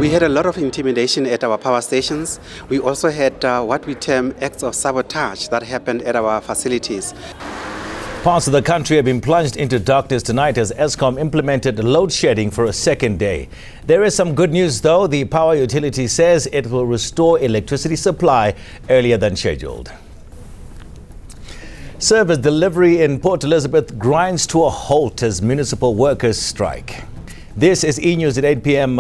We had a lot of intimidation at our power stations. We also had what we term acts of sabotage that happened at our facilities. Parts of the country have been plunged into darkness tonight as Eskom implemented load shedding for a second day. There is some good news though. The power utility says it will restore electricity supply earlier than scheduled. Service delivery in Port Elizabeth grinds to a halt as municipal workers strike. This is eNews at 8 p.m.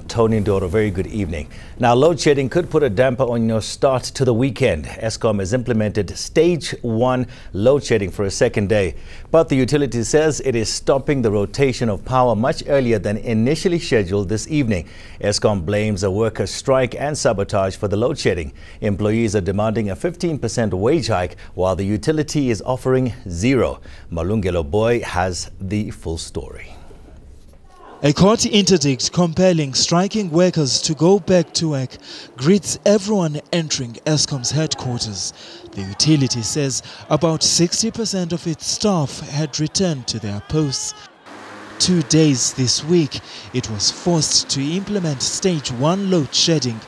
Tony Ndoro. Very good evening. Now, load shedding could put a damper on your start to the weekend. Eskom has implemented stage 1 load shedding for a second day. But the utility says it is stopping the rotation of power much earlier than initially scheduled this evening. Eskom blames a worker strike and sabotage for the load shedding. Employees are demanding a 15% wage hike while the utility is offering 0. Malungelo Boy has the full story. A court interdict compelling striking workers to go back to work greets everyone entering Eskom's headquarters. The utility says about 60% of its staff had returned to their posts. 2 days this week, it was forced to implement stage 1 load shedding.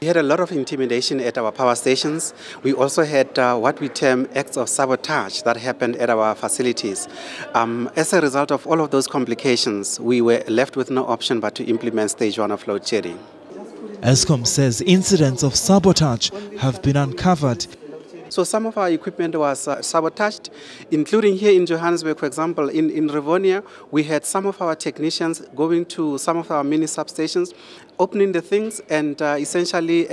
We had a lot of intimidation at our power stations. We also had what we term acts of sabotage that happened at our facilities. As a result of all of those complications, we were left with no option but to implement stage 1 of load shedding. Eskom says incidents of sabotage have been uncovered. So some of our equipment was sabotaged, including here in Johannesburg, for example. In Rivonia, we had some of our technicians going to some of our mini substations, opening the things and essentially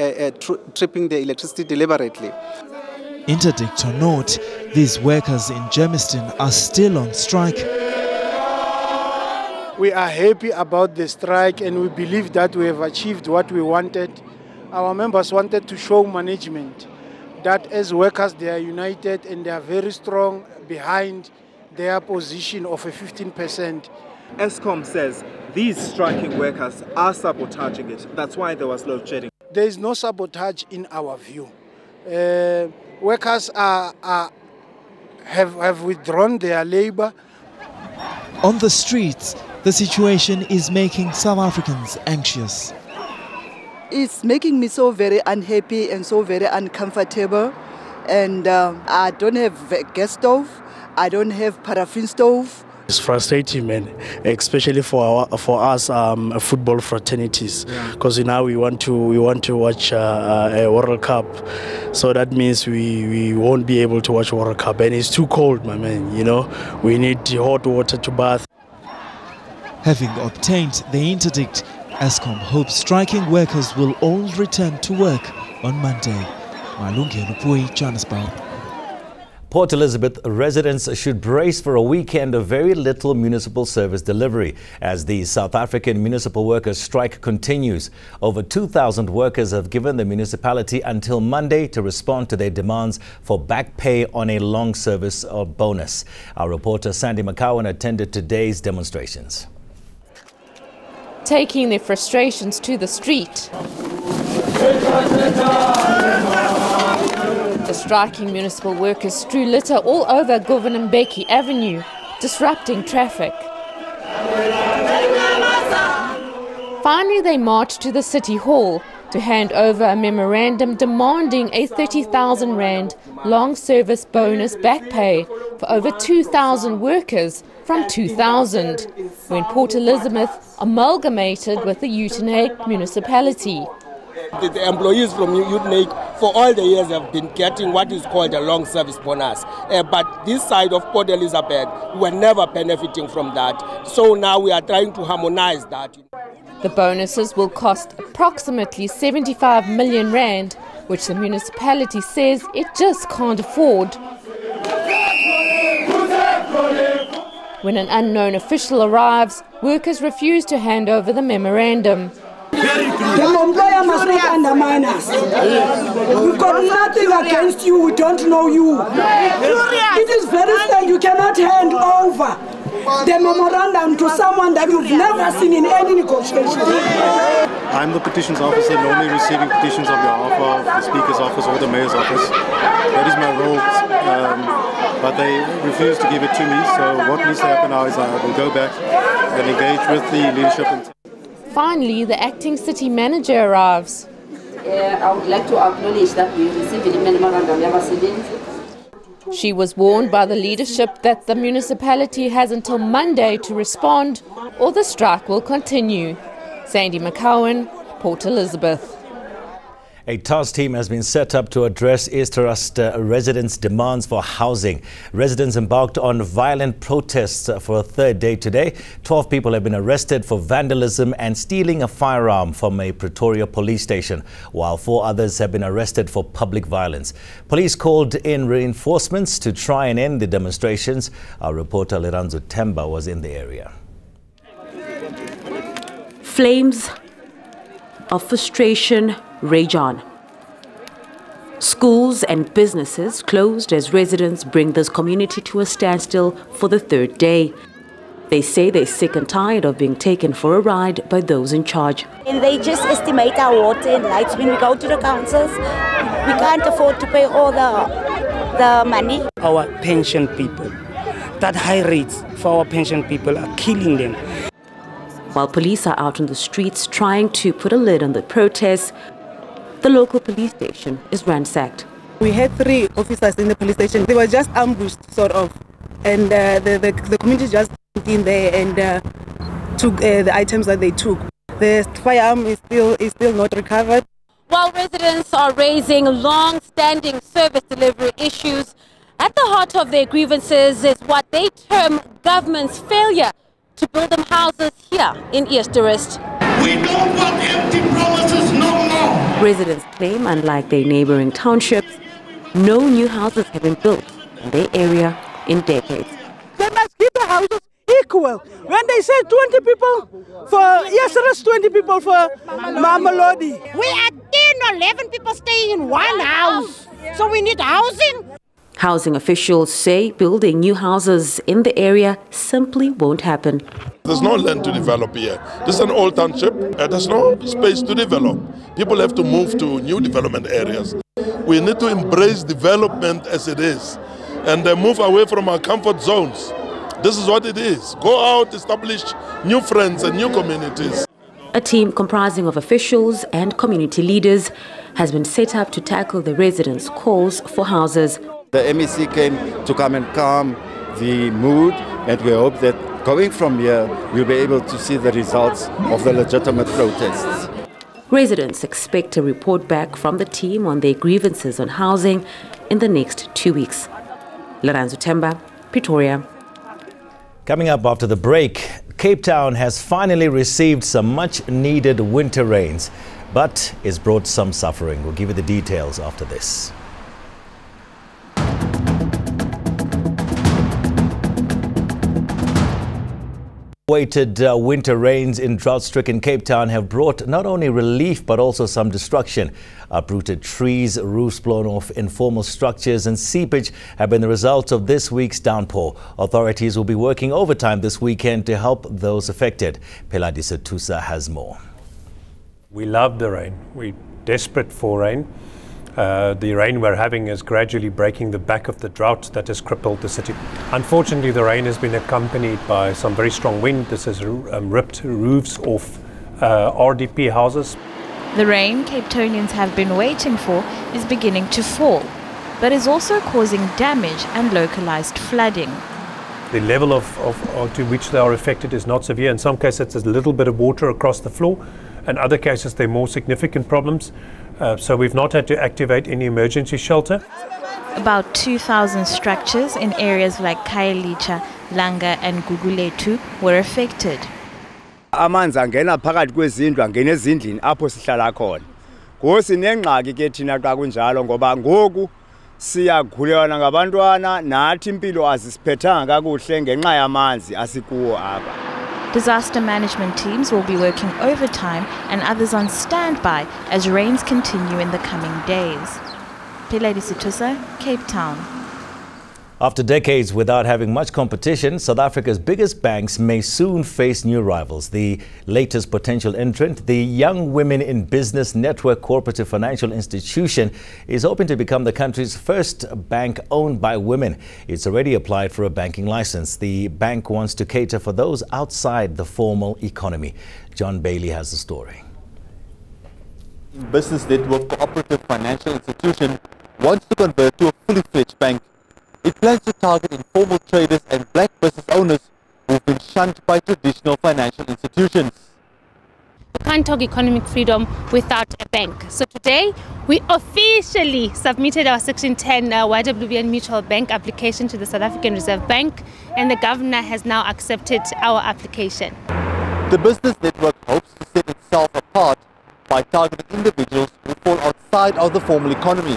tripping the electricity deliberately. Interdict or not, these workers in Germiston are still on strike. We are happy about the strike and we believe that we have achieved what we wanted. Our members wanted to show management that as workers they are united and they are very strong behind their position of a 15%. Eskom says these striking workers are sabotaging it. That's why there was load shedding. There is no sabotage in our view. Workers have withdrawn their labor. On the streets, the situation is making South Africans anxious. It's making me so very unhappy and so very uncomfortable. And I don't have a gas stove. I don't have paraffin stove. It's frustrating, man, especially for us football fraternities, because now we want to watch a World Cup, so that means we won't be able to watch World Cup, and it's too cold, my man. You know, we need hot water to bath. Having obtained the interdict, Eskom hopes striking workers will all return to work on Monday. Malungelo Boy, Johannesburg. Port Elizabeth residents should brace for a weekend of very little municipal service delivery as the South African municipal workers' strike continues. Over 2,000 workers have given the municipality until Monday to respond to their demands for back pay on a long service or bonus. Our reporter Sandy McCowan attended today's demonstrations. Taking their frustrations to the street. The striking municipal workers strew litter all over Governor Mbeki Avenue, disrupting traffic. Finally, they marched to the City Hall to hand over a memorandum demanding a 30,000 rand long service bonus back pay for over 2,000 workers from 2000, when Port Elizabeth amalgamated with the Uitenhage municipality. The employees from Uitenhage for all the years have been getting what is called a long service bonus. But this side of Port Elizabeth, we were never benefiting from that. So now we are trying to harmonize that. The bonuses will cost approximately 75 million rand, which the municipality says it just can't afford. When an unknown official arrives, workers refuse to hand over the memorandum. The employer must not undermine us. We've got nothing against you, we don't know you. It is very sad you cannot hand over the memorandum to someone that you've never seen in any negotiation. I'm the petitions officer, normally receiving petitions on behalf of the Speaker's office or the Mayor's office. That is my role, but they refuse to give it to me, so what needs to happen now is I will go back and engage with the leadership. Finally, the acting city manager arrives. I would like to acknowledge that we received the memorandum of. She was warned by the leadership that the municipality has until Monday to respond, or the strike will continue. Sandy McCowan, Port Elizabeth. A task team has been set up to address East Trust residents' demands for housing. Residents embarked on violent protests for a third day today. 12 people have been arrested for vandalism and stealing a firearm from a Pretoria police station, while 4 others have been arrested for public violence. Police called in reinforcements to try and end the demonstrations. Our reporter Leranzo Temba was in the area. Flames of frustration rage on. Schools and businesses closed as residents bring this community to a standstill for the third day. They say they're sick and tired of being taken for a ride by those in charge. And they just estimate our water and lights when we go to the councils. We can't afford to pay all the money. Our pension people, that high rates for our pension people are killing them. While police are out on the streets trying to put a lid on the protests, the local police station is ransacked. We had 3 officers in the police station. They were just ambushed, sort of, and the community just went in there and took the items that they took. The firearm is still not recovered. While residents are raising long-standing service delivery issues, at the heart of their grievances is what they term government's failure to build them houses here in East Trust. We don't want empty promises no more. Residents claim, unlike their neighboring townships, no new houses have been built in their area in decades. They must keep the houses equal. When they say 20 people for East Trust, 20 people for Mamelodi. We are 10 or 11 people staying in one house. So we need housing. Housing officials say building new houses in the area simply won't happen. There's no land to develop here. This is an old township and there's no space to develop. People have to move to new development areas. We need to embrace development as it is and move away from our comfort zones. This is what it is. Go out, establish new friends and new communities. A team comprising of officials and community leaders has been set up to tackle the residents' calls for houses. The MEC came to come and calm the mood, and we hope that going from here, we'll be able to see the results of the legitimate protests. Residents expect a report back from the team on their grievances on housing in the next 2 weeks. Leranzo Temba, Pretoria. Coming up after the break, Cape Town has finally received some much-needed winter rains, but it's brought some suffering. We'll give you the details after this. Awaited winter rains in drought-stricken Cape Town have brought not only relief but also some destruction. Uprooted trees, roofs blown off, informal structures and seepage have been the result of this week's downpour. Authorities will be working overtime this weekend to help those affected. Peladi Setusa has more. We love the rain. We're desperate for rain. The rain we're having is gradually breaking the back of the drought that has crippled the city. Unfortunately, the rain has been accompanied by some very strong wind. This has ripped roofs off RDP houses. The rain Cape Townians have been waiting for is beginning to fall, but is also causing damage and localized flooding. The level to which they are affected is not severe. In some cases, there's a little bit of water across the floor. In other cases, there are more significant problems. So we've not had to activate any emergency shelter. About 2,000 structures in areas like Khayelitsha, Langa and Gugulethu were affected. Amanzi angena phakathi kwezindlu angena ezindlini apho sihlala khona. Ngosi nengqaki ke thina xa kunjalo ngoba ngoku siyagulelana ngabantwana nathi impilo azisiphethanga kakuhle ngenxa yamanzi asikuwo apha. Disaster management teams will be working overtime and others on standby as rains continue in the coming days. Peladi Setusa, Cape Town. After decades without having much competition, South Africa's biggest banks may soon face new rivals. The latest potential entrant, the Young Women in Business Network Cooperative Financial Institution, is hoping to become the country's first bank owned by women. It's already applied for a banking license. The bank wants to cater for those outside the formal economy. John Bailey has the story. Business Network Cooperative Financial Institution wants to convert to a fully fledged bank. It plans to target informal traders and black business owners who've been shunned by traditional financial institutions. You can't talk economic freedom without a bank. So today, we officially submitted our Section 10 YWBN Mutual Bank application to the South African Reserve Bank, and the governor has now accepted our application. The business network hopes to set itself apart by targeting individuals who fall outside of the formal economy.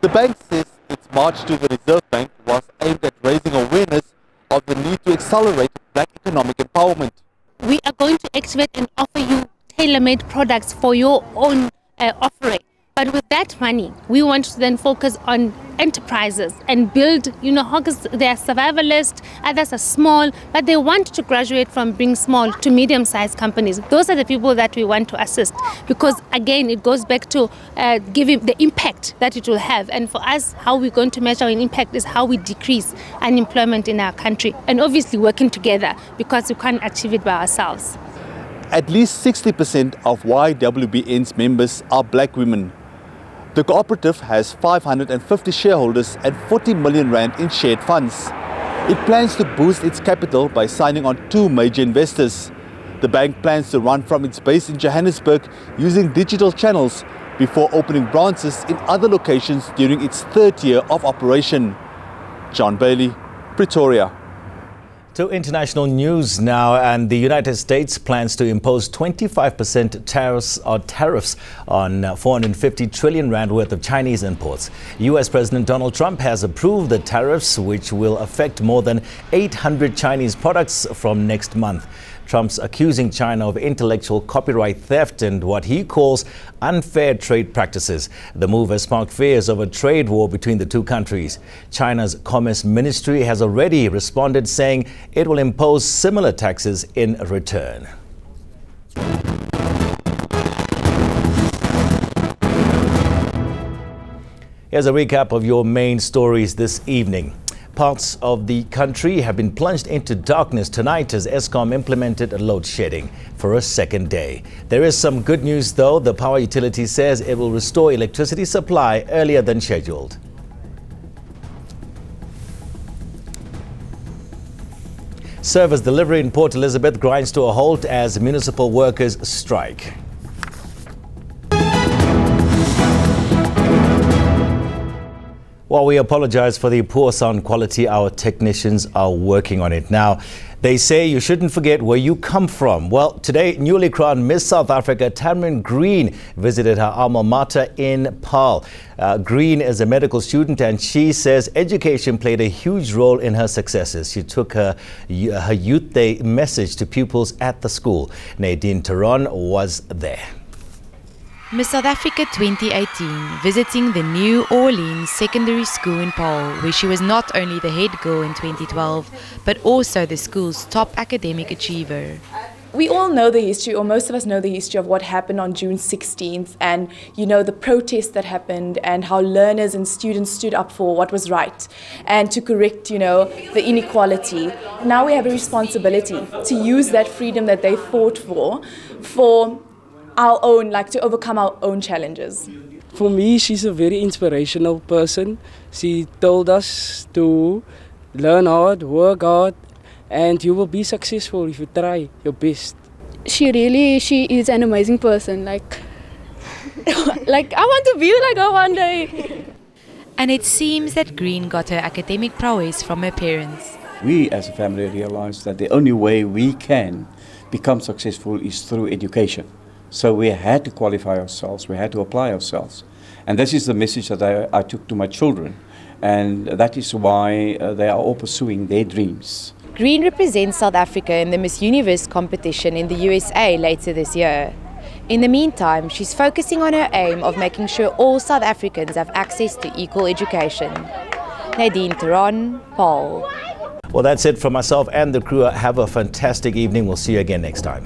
The bank says its march to the Reserve Bank was aimed at raising awareness of the need to accelerate black economic empowerment. We are going to activate and offer you tailor-made products for your own offering. But with that money, we want to then focus on enterprises and build, hawkers, they are survivalist, others are small, but they want to graduate from being small to medium-sized companies. Those are the people that we want to assist because, again, it goes back to giving the impact that it will have. And for us, how we're going to measure an impact is how we decrease unemployment in our country. And obviously working together because we can't achieve it by ourselves. At least 60% of YWBN's members are black women. The cooperative has 550 shareholders and 40 million rand in shared funds. It plans to boost its capital by signing on 2 major investors. The bank plans to run from its base in Johannesburg using digital channels before opening branches in other locations during its 3rd year of operation. John Bailey, Pretoria. To international news now, and the United States plans to impose 25% tariffs on 450 trillion rand worth of Chinese imports. US President Donald Trump has approved the tariffs, which will affect more than 800 Chinese products from next month. Trump's accusing China of intellectual copyright theft and what he calls unfair trade practices. The move has sparked fears of a trade war between the two countries. China's Commerce Ministry has already responded, saying it will impose similar taxes in return. Here's a recap of your main stories this evening. Parts of the country have been plunged into darkness tonight as Eskom implemented a load shedding for a 2nd day. There is some good news though. The power utility says it will restore electricity supply earlier than scheduled. Service delivery in Port Elizabeth grinds to a halt as municipal workers strike. While we apologize for the poor sound quality, our technicians are working on it. Now, they say you shouldn't forget where you come from. Well, today, newly crowned Miss South Africa, Tamrin Green, visited her alma mater in Paarl. Green is a medical student and she says education played a huge role in her successes. She took her Youth Day message to pupils at the school. Nadine Taron was there. Miss South Africa 2018, visiting the New Orleans Secondary School in Paarl, where she was not only the head girl in 2012, but also the school's top academic achiever. We all know the history, or most of us know the history of what happened on June 16th and, the protests that happened and how learners and students stood up for what was right and to correct, the inequality. Now we have a responsibility to use that freedom that they fought for our own, to overcome our own challenges. For me, she's a very inspirational person. She told us to learn hard, work hard, and you will be successful if you try your best. She is an amazing person. I want to be like her one day. And it seems that Green got her academic prowess from her parents. We as a family realized that the only way we can become successful is through education. So we had to qualify ourselves, we had to apply ourselves. And this is the message that I took to my children. And that is why they are all pursuing their dreams. Green represents South Africa in the Miss Universe competition in the USA later this year. In the meantime, she's focusing on her aim of making sure all South Africans have access to equal education. Nadine Theron, Paul. Well, that's it from myself and the crew. Have a fantastic evening. We'll see you again next time.